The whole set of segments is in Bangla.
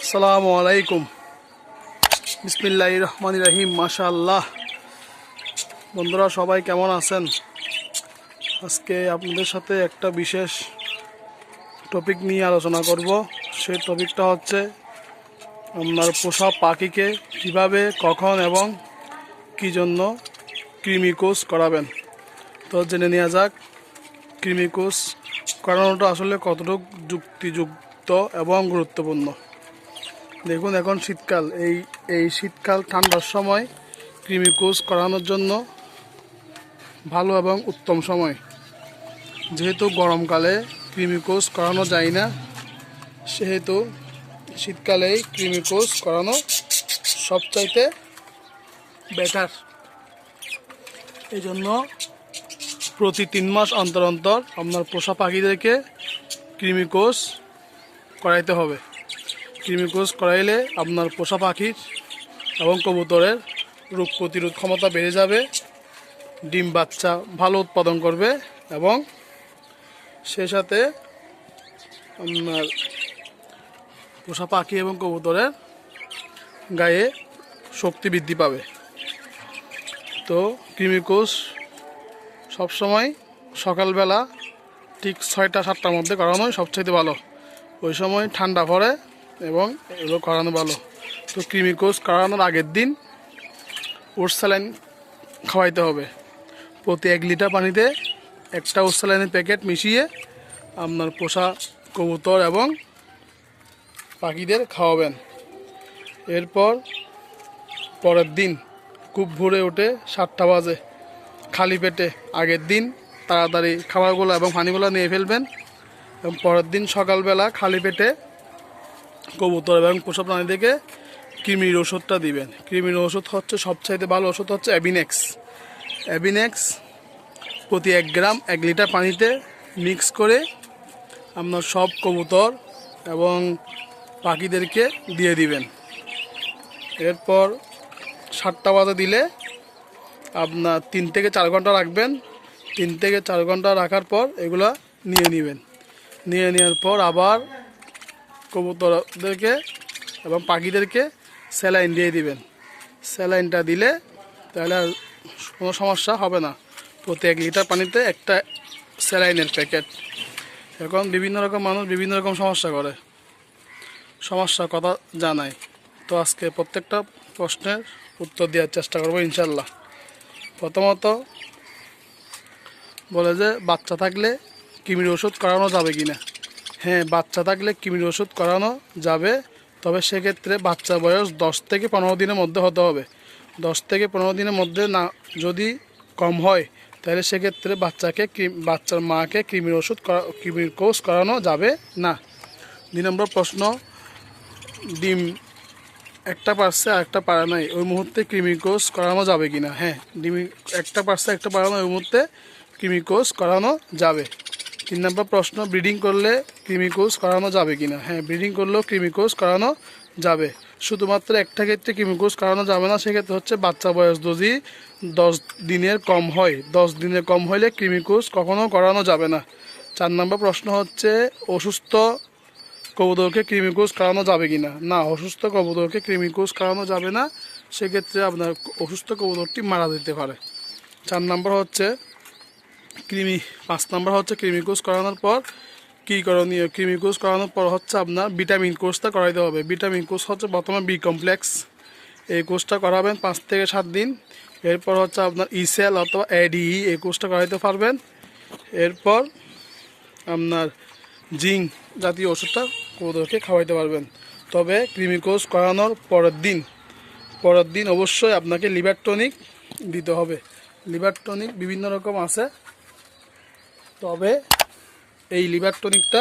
আসসালামু আলাইকুম। বিসমিল্লাহির রহমানির রহিম। মাশাআল্লাহ। বন্ধুরা সবাই কেমন আছেন? আজকে আপনাদের সাথে একটা বিশেষ টপিক নিয়ে আলোচনা করব। সেই টপিকটা হচ্ছে আপনার পোষা পাখিকে কিভাবে, কখন এবং কী জন্য কৃমি কোষ করাবেন। তো জেনে নেওয়া যাক কৃমি কোষ করানোটা আসলে কতটুকু যুক্তিযুক্ত এবং গুরুত্বপূর্ণ। দেখুন, এখন শীতকাল, এই শীতকাল ঠান্ডার সময় কৃমি কোষ করানোর জন্য ভালো এবং উত্তম সময়। যেহেতু গরমকালে কৃমি কোষ করানো যায় না, সেহেতু শীতকালেই কৃমি কোষ করানো সবচাইতে বেটার। এই জন্য প্রতি 3 মাস অন্তর অন্তর আপনার পোষা পাখিদেরকে কৃমি কোষ করাইতে হবে। কৃমি কোষ করাইলে আপনার পোষা পাখির এবং কবুতরের রোগ প্রতিরোধ ক্ষমতা বেড়ে যাবে, ডিম বাচ্চা ভালো উৎপাদন করবে এবং সেই সাথে আপনার পোষা পাখি এবং কবুতরের গায়ে শক্তি বৃদ্ধি পাবে। তো কৃমি কোষ সবসময় সকালবেলা ঠিক 6টা-7টার মধ্যে করানোই সবচেয়ে ভালো। ওই সময় ঠান্ডা পড়ে এবং এগুলো করানো ভালো। তো কৃমি কোষ করানোর আগের দিন ওটস স্যালাইন খাওয়াইতে হবে। প্রতি 1 লিটার পানিতে একটা ওটস স্যালাইনের প্যাকেট মিশিয়ে আপনার পোষা কবুতর এবং পাখিদের খাওয়াবেন। এরপর পরের দিন খুব ভোরে উঠে 7টা বাজে খালি পেটে আগের দিন তাড়াতাড়ি খাবারগুলো এবং পানিগুলো নিয়ে ফেলবেন এবং পরের দিন সকালবেলা খালি পেটে কবুতর এবং পোষা প্রাণীদেরকে কৃমির ওষুধটা দিবেন। কৃমির ওষুধ হচ্ছে সবচাইতে ভালো ওষুধ হচ্ছে অ্যাবিনেক্স প্রতি 1 গ্রাম 1 লিটার পানিতে মিক্স করে আপনার সব কবুতর এবং পাখিদেরকে দিয়ে দিবেন। এরপর 7টা বাজে দিলে আপনার 3 থেকে 4 ঘন্টা রাখবেন। 3 থেকে 4 ঘন্টা রাখার পর এগুলা নিয়ে নেবেন। নিয়ে নেওয়ার পর আবার কবুতরদেরকে এবং পাখিদেরকে স্যালাইন দিয়ে দিবেন। স্যালাইনটা দিলে তাহলে আর কোনো সমস্যা হবে না। প্রতি 1 লিটার পানিতে একটা স্যালাইনের প্যাকেট। এখন বিভিন্ন রকম মানুষ বিভিন্ন রকম সমস্যার কথা জানায়। তো আজকে প্রত্যেকটা প্রশ্নের উত্তর দেওয়ার চেষ্টা করবো ইনশাল্লাহ। প্রথমত বলে যে বাচ্চা থাকলে কৃমির ওষুধ করানো যাবে কি না। হ্যাঁ, বাচ্চা থাকলে কৃমির ওষুধ করানো যাবে, তবে সেক্ষেত্রে বাচ্চার বয়স 10 থেকে 15 দিনের মধ্যে হতে হবে। 10 থেকে 15 দিনের মধ্যে না যদি কম হয় তাহলে সেক্ষেত্রে বাচ্চার মাকে কৃমির কোষ করানো যাবে না। 2 নম্বর প্রশ্ন, ডিম একটা পারছে আর একটা পারে নাই, ওই মুহূর্তে কৃমি কোষ করানো যাবে কি না। হ্যাঁ, ডিম একটা পারছে একটা পারে না, ওই মুহূর্তে কৃমি কোষ করানো যাবে। 3 নম্বর প্রশ্ন, ব্রিডিং করলে কৃমি কোষ করানো যাবে কি না। হ্যাঁ, ব্রিডিং করলেও কৃমি কোষ করানো যাবে। শুধুমাত্র একটা ক্ষেত্রে কৃমি কোষ করানো যাবে না, সেক্ষেত্রে হচ্ছে বাচ্চা বয়স যদি 10 দিনের কম হয়। 10 দিনের কম হলে কৃমি কোষ কখনও করানো যাবে না। 4 নম্বর প্রশ্ন হচ্ছে, অসুস্থ কবুতরকে কৃমি কোষ করানো যাবে কি না। না, অসুস্থ কবুতরকে কৃমি কোষ করানো যাবে না, সেক্ষেত্রে আপনার অসুস্থ কবুতরটি মারা যেতে পারে। 4 নম্বর হচ্ছে 5 নম্বর হচ্ছে কৃমি কোষ করানোর পর কী করণীয়। কৃমি কোষ করানোর পর হচ্ছে আপনার ভিটামিন কোষটা করাইতে হবে। ভিটামিন কোষ হচ্ছে প্রথমে বি কমপ্লেক্স, এই কোষটা করাবেন 5 থেকে 7 দিন। এরপর হচ্ছে আপনার ইসেল অথবা এডিই, এই কোষটা করাইতে পারবেন। এরপর আপনার জিঙ্ক জাতীয় ওষুধটা কবুতরকে খাওয়াইতে পারবেন। তবে কৃমি কোষ করানোর পরের দিন অবশ্যই আপনাকে লিভার টনিক দিতে হবে। লিভার টনিক বিভিন্ন রকম আছে, তবে এই লিভার টনিকটা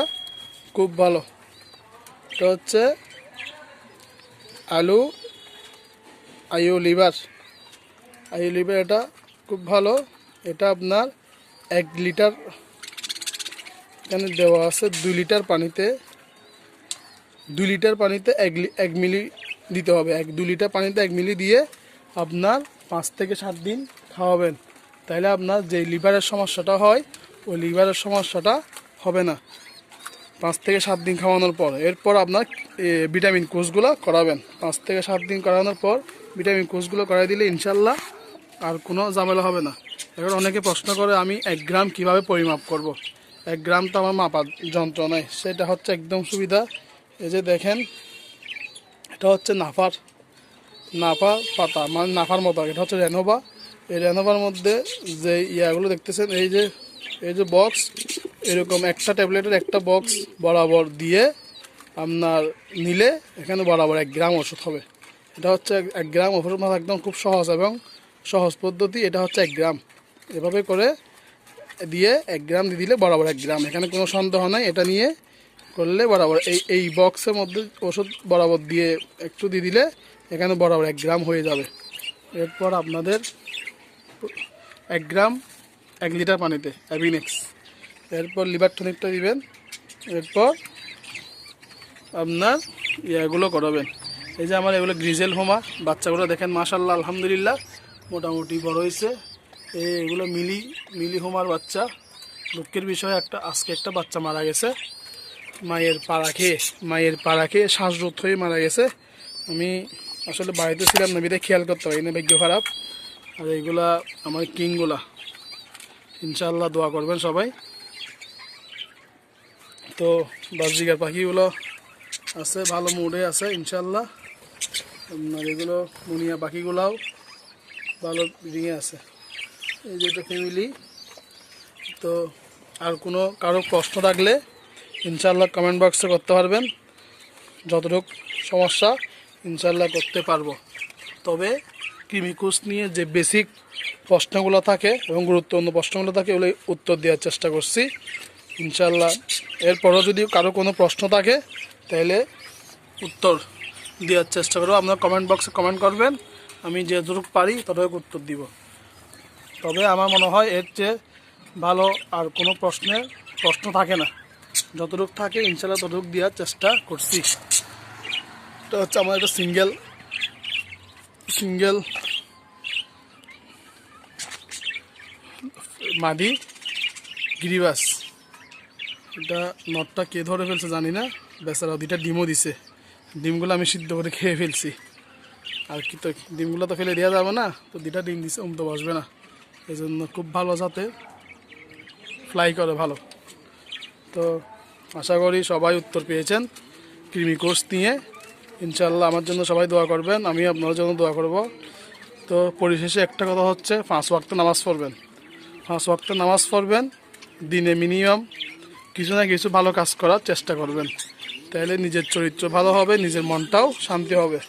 খুব ভালো। এটা হচ্ছে আয়ু লিভার, এটা খুব ভালো। এটা আপনার 1 লিটার এখানে দেওয়া আছে। 2 লিটার পানিতে 1 মিলি দিতে হবে। 2 লিটার পানিতে 1 মিলি দিয়ে আপনার 5 থেকে 7 দিন খাওয়াবেন। তাহলে আপনার যে লিভারের সমস্যাটা হয় ওই লিভারের সমস্যাটা হবে না। 5 থেকে 7 দিন খাওয়ানোর পর এরপর আপনার ভিটামিন কোর্সগুলো করাবেন। 5 থেকে 7 দিন করানোর পর ভিটামিন কোর্সগুলো করাই দিলে ইনশাল্লাহ আর কোনো ঝামেলা হবে না। এখন অনেকে প্রশ্ন করে আমি 1 গ্রাম কিভাবে পরিমাপ করব। 1 গ্রাম তো আমার মাপার যন্ত্র নয়, সেটা হচ্ছে একদম সুবিধা। এই যে দেখেন, এটা হচ্ছে নাফা পাতা, মানে নাফার মতো, এটা হচ্ছে রেনোভা। এই রেনোভার মধ্যে যে ইয়াগুলো দেখতেছেন, এই যে বক্স, এরকম একটা ট্যাবলেটের একটা বক্স বরাবর দিয়ে আপনার নিলে এখানে বরাবর 1 গ্রাম ওষুধ হবে। এটা হচ্ছে 1 গ্রাম ওষুধ, মানে একদম খুব সহজ এবং সহজ পদ্ধতি। এটা হচ্ছে 1 গ্রাম, এভাবে করে দিয়ে 1 গ্রাম দিয়ে দিলে বরাবর 1 গ্রাম, এখানে কোনো সন্দেহ নাই। এটা নিয়ে করলে বরাবর এই বক্সের মধ্যে ওষুধ বরাবর দিয়ে একটু দিয়ে দিলে এখানে বরাবর 1 গ্রাম হয়ে যাবে। এরপর আপনাদের 1 গ্রাম 1 লিটার পানিতে অ্যাভিনেক্স, এরপর লিভার টনিকটা দিবেন। এরপর আপনার এগুলো করাবেন। এই যে আমার এগুলো গ্রিজেল হোমা, বাচ্চাগুলো দেখেন মাশাআল্লাহ আলহামদুলিল্লাহ মোটামুটি বড় হয়েছে। এগুলো মিলি হোমার বাচ্চা। দুঃখের বিষয় আজকে একটা বাচ্চা মারা গেছে মায়ের পাড়া খেয়ে শ্বাসরোধ হয়ে মারা গেছে। আমি আসলে বাড়িতে ছিলাম না, বিধায় খেয়াল করতে পারি না, ভাগ্য খারাপ। আর এইগুলা আমার কিংগুলা, ইনশাআল্লাহ দোয়া করবেন সবাই। তো বাজরিগার পাখিগুলো আছে, ভালো মুডে আছে ইনশাআল্লাহ। আপনার এগুলো মুনিয়া পাখিগুলাও ভালো রিঙে আছে। এই যেটা ফ্যামিলি। তো আর কারো প্রশ্ন থাকলে ইনশাআল্লাহ কমেন্ট বক্সে করতে পারবেন, যতটুকু সমস্যা ইনশাআল্লাহ করতে পারবো। তবে কৃমিকোষ নিয়ে যে বেসিক প্রশ্নগুলো থাকে এবং গুরুত্বপূর্ণ প্রশ্নগুলো থাকে, ওগুলো উত্তর দেওয়ার চেষ্টা করছি ইনশাআল্লাহ। এরপরও যদি কারো কোনো প্রশ্ন থাকে তাহলে উত্তর দেওয়ার চেষ্টা করবো। আপনারা কমেন্ট বক্সে কমেন্ট করবেন, আমি যতটুকু পারি ততটুকু উত্তর দিব। তবে আমার মনে হয় এর চেয়ে ভালো আর কোনো প্রশ্ন থাকে না, যতটুকু থাকে ইনশাআল্লাহ ততটুকু দেওয়ার চেষ্টা করছি। এটা হচ্ছে আমার একটা সিঙ্গেল মাদি গিরিবাস। এটা নটটা কে ধরে ফেলছে জানি না, বেচারা 2টা ডিমও দিছে। ডিমগুলো আমি সিদ্ধ করে খেয়ে ফেলছি। আর কি, তো ডিমগুলো তো ফেলে দেওয়া যাবে না, তো 2টা ডিম দিছে, তো বসবে না। এই জন্য খুব ভালো যাতে ফ্লাই করে ভালো। তো আশা করি সবাই উত্তর পেয়েছেন কৃমিকোষ নিয়ে। ইনশাআল্লাহ আমার জন্য সবাই দোয়া করবেন, আমি আপনার জন্য দোয়া করব। তো পরিশেষে একটা কথা হচ্ছে, 5 ওয়াক্ত নামাজ পড়বেন। 5 ওয়াক্ত নামাজ পড়বেন, দিনে মিনিমাম কিছু না কিছু ভালো কাজ করার চেষ্টা করবেন। তাহলে নিজের চরিত্র ভালো হবে, নিজের মনটাও শান্তি হবে।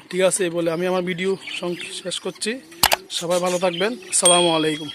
ঠিক আছে, এই বলে আমি আমার ভিডিও শেষ করছি। সবাই ভালো থাকবেন। আসসালামু আলাইকুম।